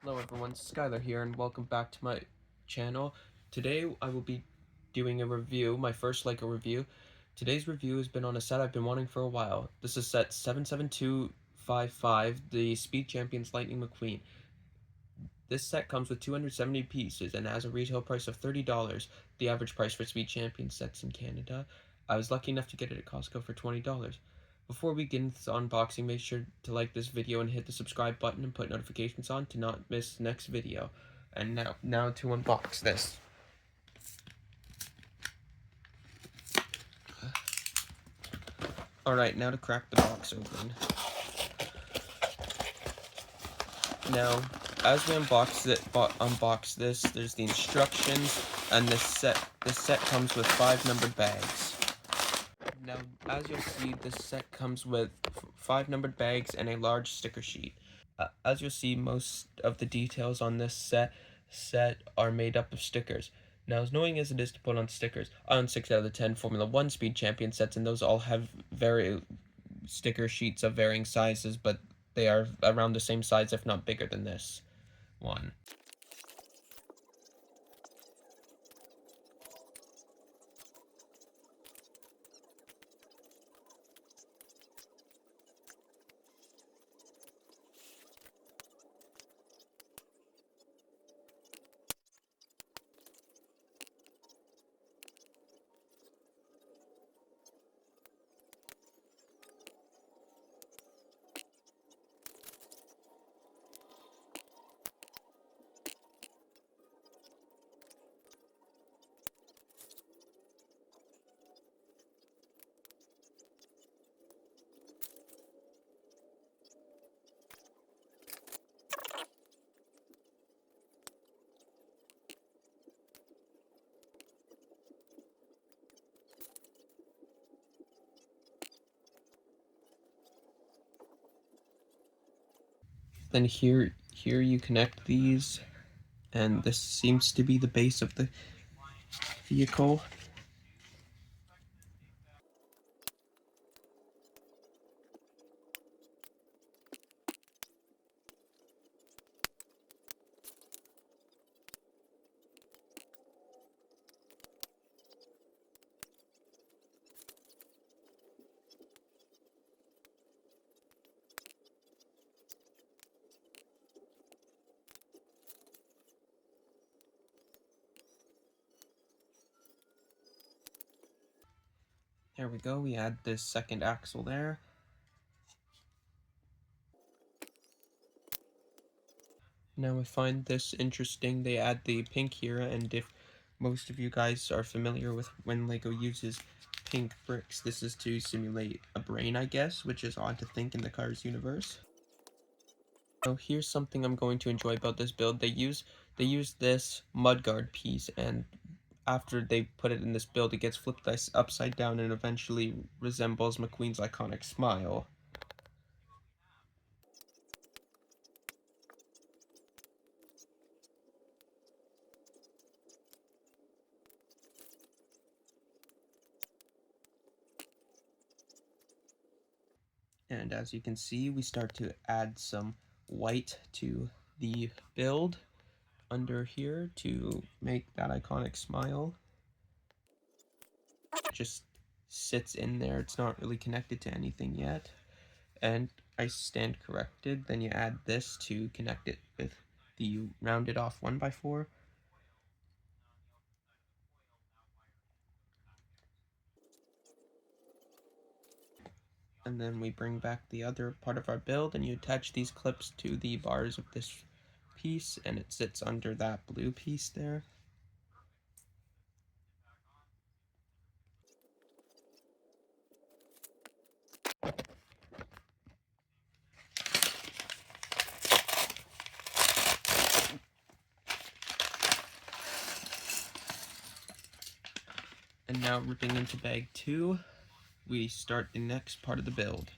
Hello everyone, Skylar here and welcome back to my channel. Today I will be doing a review, my first LEGO review. Today's review has been on a set I've been wanting for a while. This is set 77255, the Speed Champions Lightning McQueen. This set comes with 270 pieces and has a retail price of $30, the average price for Speed Champions sets in Canada. I was lucky enough to get it at Costco for $20. Before we get into this unboxing, make sure to like this video and hit the subscribe button and put notifications on to not miss the next video. And now to unbox this. Alright, now to crack the box open. Now, as we unbox this, there's the instructions, and this set comes with 5 numbered bags. Now, as you'll see, this set comes with 5 numbered bags and a large sticker sheet. As you'll see, most of the details on this set are made up of stickers. Now, as annoying as it is to put on stickers, I own 6 out of the 10 Formula 1 Speed Champion sets, and those all have sticker sheets of varying sizes, but they are around the same size, if not bigger than this one. Then here you connect these, and this seems to be the base of the vehicle. There we go, we add this second axle there. Now I find this interesting, they add the pink here, and if most of you guys are familiar with when LEGO uses pink bricks, this is to simulate a brain, I guess, which is odd to think in the Cars universe. So here's something I'm going to enjoy about this build. They use this mudguard piece, and after they put it in this build, it gets flipped upside down and eventually resembles McQueen's iconic smile. And as you can see, we start to add some white to the build under here to make that iconic smile. It just sits in there, it's not really connected to anything yet. And I stand corrected, then you add this to connect it with the rounded off 1x4. And then we bring back the other part of our build, and you attach these clips to the bars of this piece, and it sits under that blue piece there. And now ripping into bag 2, we start the next part of the build.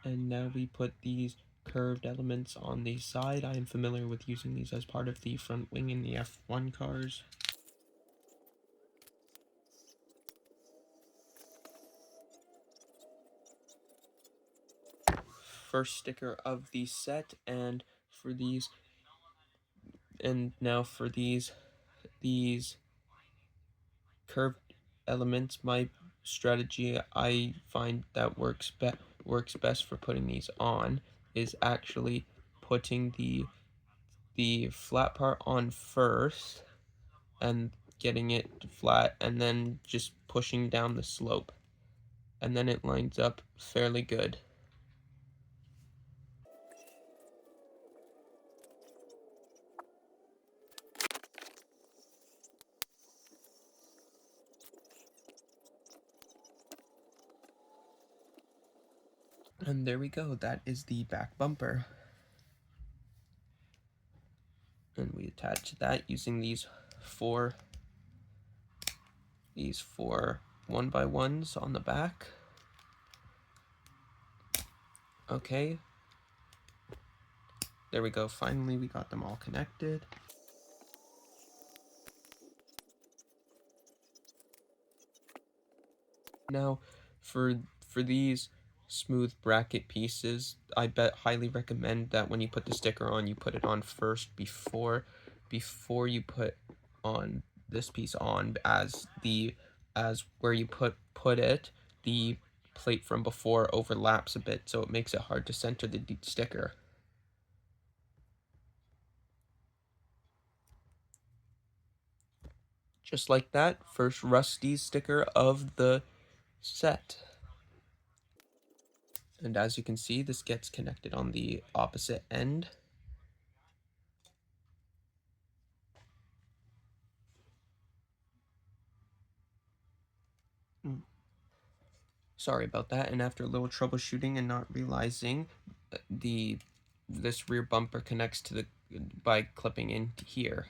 And now we put these curved elements on the side. I am familiar with using these as part of the front wing in the F1 cars. First sticker of the set, and now for these curved elements, my strategy I find that works best for putting these on is actually putting the flat part on first and getting it flat, and then just pushing down the slope, and then it lines up fairly good. And there we go, that is the back bumper. And we attach that using these four 1x1s on the back. Okay, there we go, finally we got them all connected. Now for these smooth bracket pieces, I highly recommend that when you put the sticker on, you put it on first before you put on this piece on, as where you put it, the plate from before overlaps a bit, so it makes it hard to center the sticker. Just like that, first Rusty sticker of the set. And as you can see, this gets connected on the opposite end. Sorry about that. And after a little troubleshooting and not realizing, this rear bumper connects to the by clipping in here.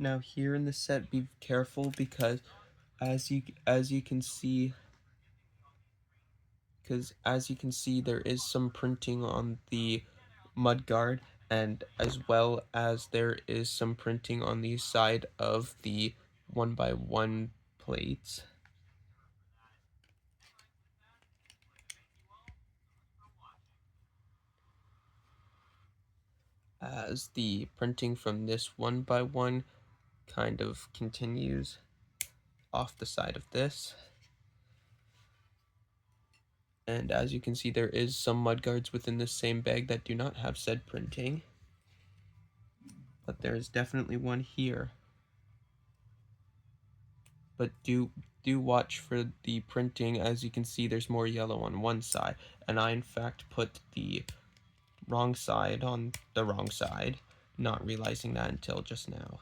Now here in the set, be careful, because as you can see, there is some printing on the mudguard, and as well as there is some printing on the side of the 1x1 plates. As the printing from this 1x1 kind of continues off the side of this. And as you can see, there is some mudguards within the same bag that do not have said printing, but there is definitely one here. But do watch for the printing. As you can see, there's more yellow on one side, and I in fact put the wrong side on the wrong side, not realizing that until just now.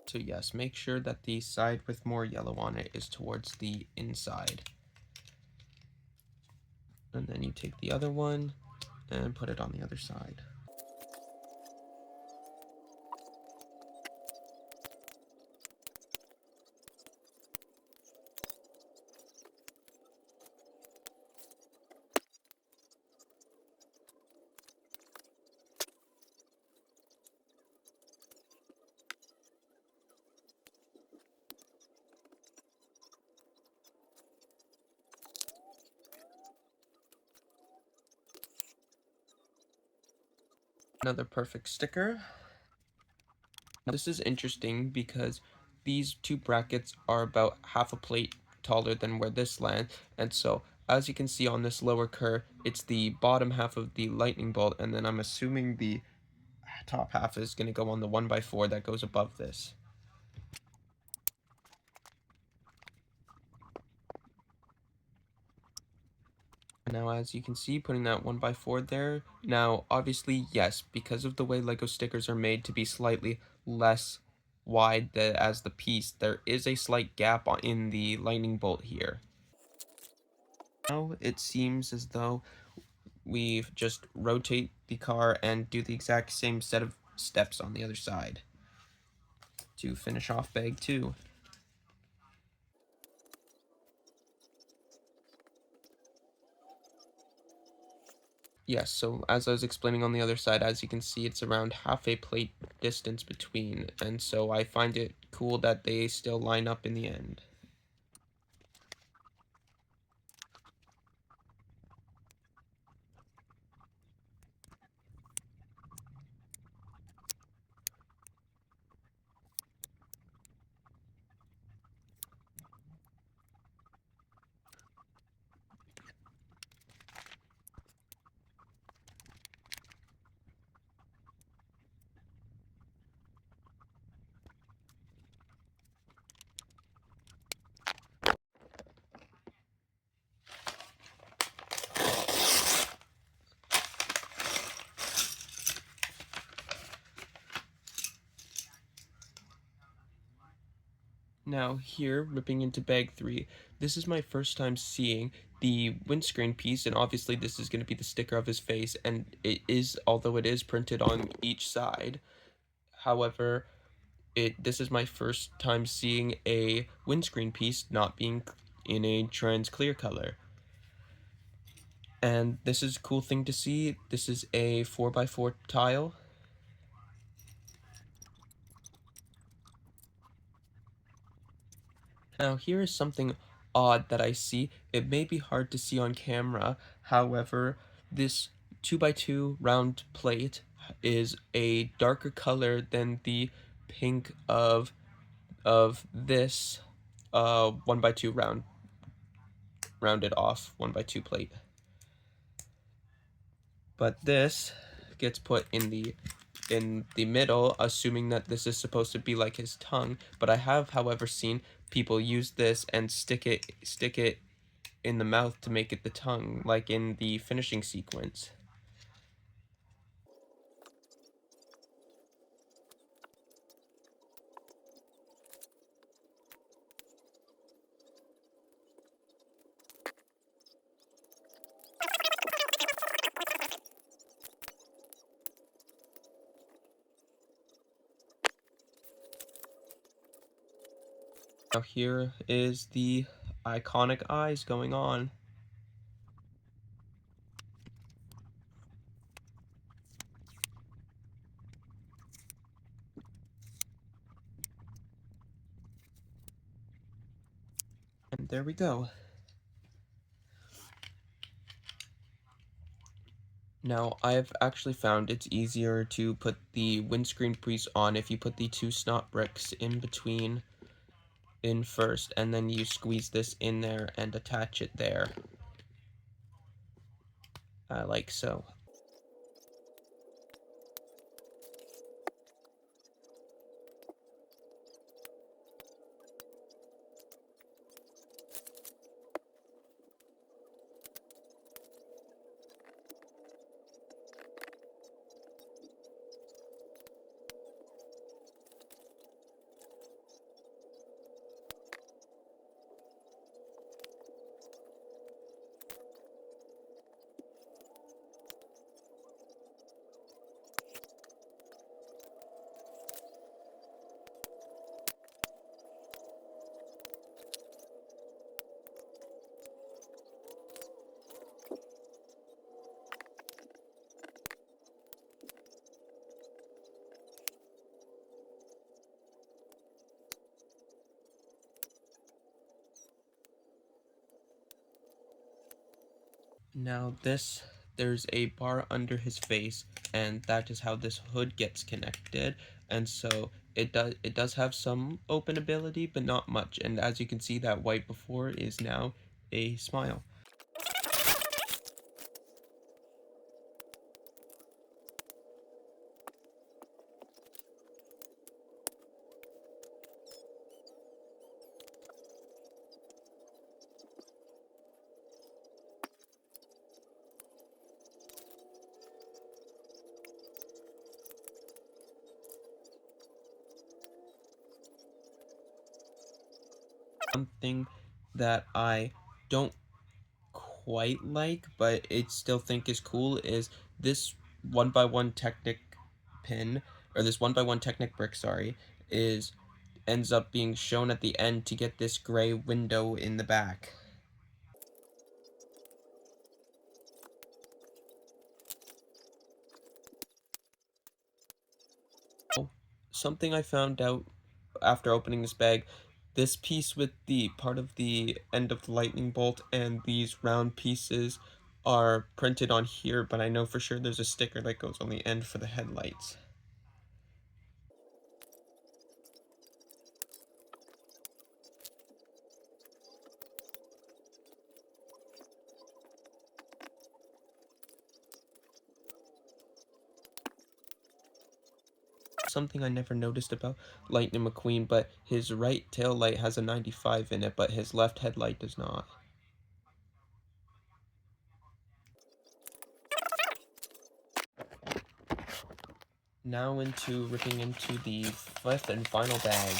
So yes, make sure that the side with more yellow on it is towards the inside. And then you take the other one and put it on the other side. Another perfect sticker. Now this is interesting because these two brackets are about half a plate taller than where this lands, and so as you can see on this lower curve, it's the bottom half of the lightning bolt, and then I'm assuming the top half is going to go on the 1x4 that goes above this. Now, as you can see, putting that 1x4 there. Now, obviously, yes, because of the way Lego stickers are made to be slightly less wide as the piece, there is a slight gap in the lightning bolt here. Now, it seems as though we just rotate the car and do the exact same set of steps on the other side to finish off bag 2. Yes, so as I was explaining on the other side, as you can see, it's around half a plate distance between, and so I find it cool that they still line up in the end. Now here, ripping into bag 3, this is my first time seeing the windscreen piece, and obviously this is going to be the sticker of his face, and it is, although it is printed on each side, however, this is my first time seeing a windscreen piece not being in a trans clear color. And this is a cool thing to see. This is a 4x4 tile. Now here is something odd that I see. It may be hard to see on camera, however, this 2x2 round plate is a darker color than the pink of this 1x2 rounded off 1x2 plate. But this gets put in the middle, assuming that this is supposed to be like his tongue. But I have, however, seen people use this and stick it in the mouth to make it the tongue, like in the finishing sequence. Now here is the iconic eyes going on. And there we go. Now, I've actually found it's easier to put the windscreen piece on if you put the 2 snot bricks in between in first, and then you squeeze this in there and attach it there. Like so. Now there's a bar under his face, and that is how this hood gets connected. And so it does have some open ability, but not much. And as you can see, that white before is now a smile. Something that I don't quite like, but I still think is cool, is this 1x1 Technic pin, or this 1x1 Technic brick, sorry, is ends up being shown at the end to get this gray window in the back. Something I found out after opening this bag, this piece with the part of the end of the lightning bolt and these round pieces are printed on here, but I know for sure there's a sticker that goes on the end for the headlights. Something I never noticed about Lightning McQueen, but his right tail light has a 95 in it, but his left headlight does not. Now into ripping into the fifth and final bag.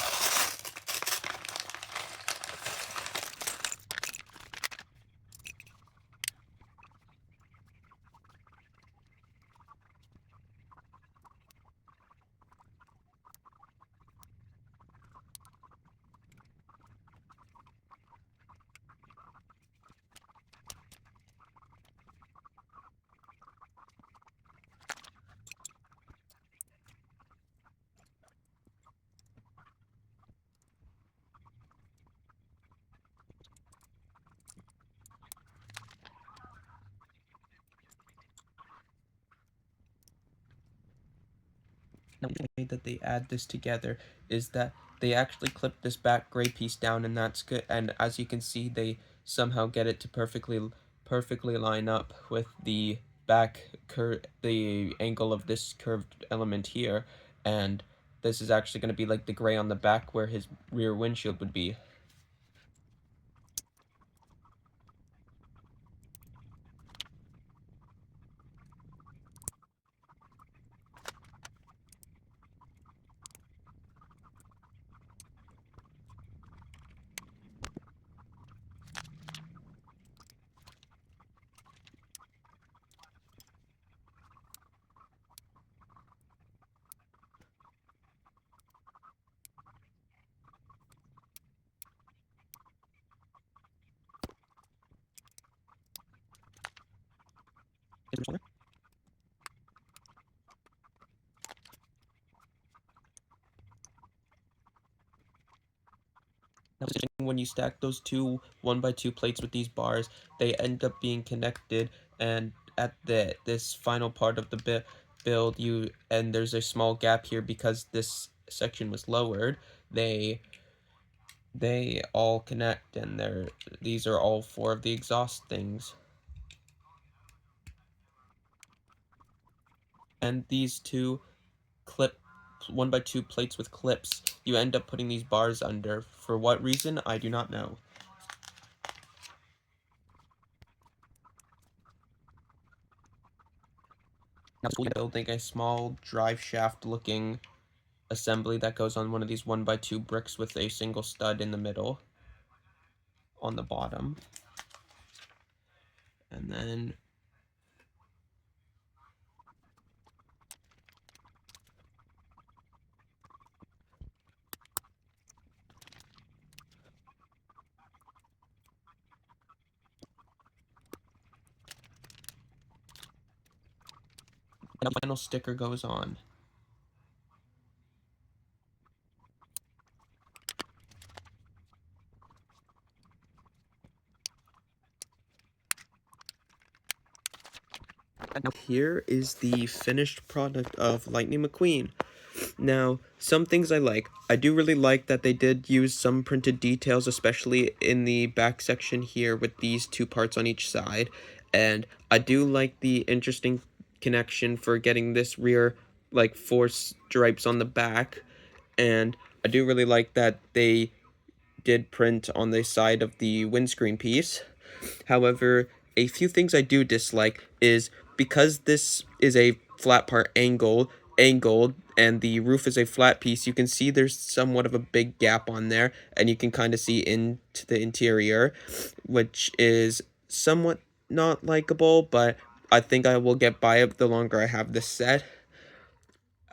Now, the way that they add this together is that they actually clip this back gray piece down, and that's good. And as you can see, they somehow get it to perfectly line up with the the angle of this curved element here, and this is actually going to be like the gray on the back where his rear windshield would be. Now, when you stack those two 1x2 plates with these bars, they end up being connected, and at this final part of the build, and there's a small gap here because this section was lowered. They all connect, and these are all four of the exhaust things. And these two clip 1x2 plates with clips, you end up putting these bars under. For what reason, I do not know. Now we're building a small drive shaft looking assembly that goes on one of these 1x2 bricks with a single stud in the middle on the bottom. And then the final sticker goes on. And now here is the finished product of Lightning McQueen. Now, some things I like. I do really like that they did use some printed details, especially in the back section here with these two parts on each side. And I do like the interesting connection for getting this rear, like, four stripes on the back. And I do really like that they did print on the side of the windscreen piece. However, a few things I do dislike is because this is a flat part angled, and the roof is a flat piece, you can see there's somewhat of a big gap on there, and you can kind of see into the interior, which is somewhat not likable, but I think I will get by it the longer I have this set.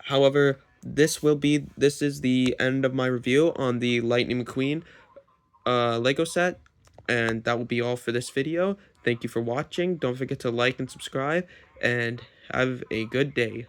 However, this is the end of my review on the Lightning McQueen Lego set, and that will be all for this video. Thank you for watching. Don't forget to like and subscribe, and have a good day.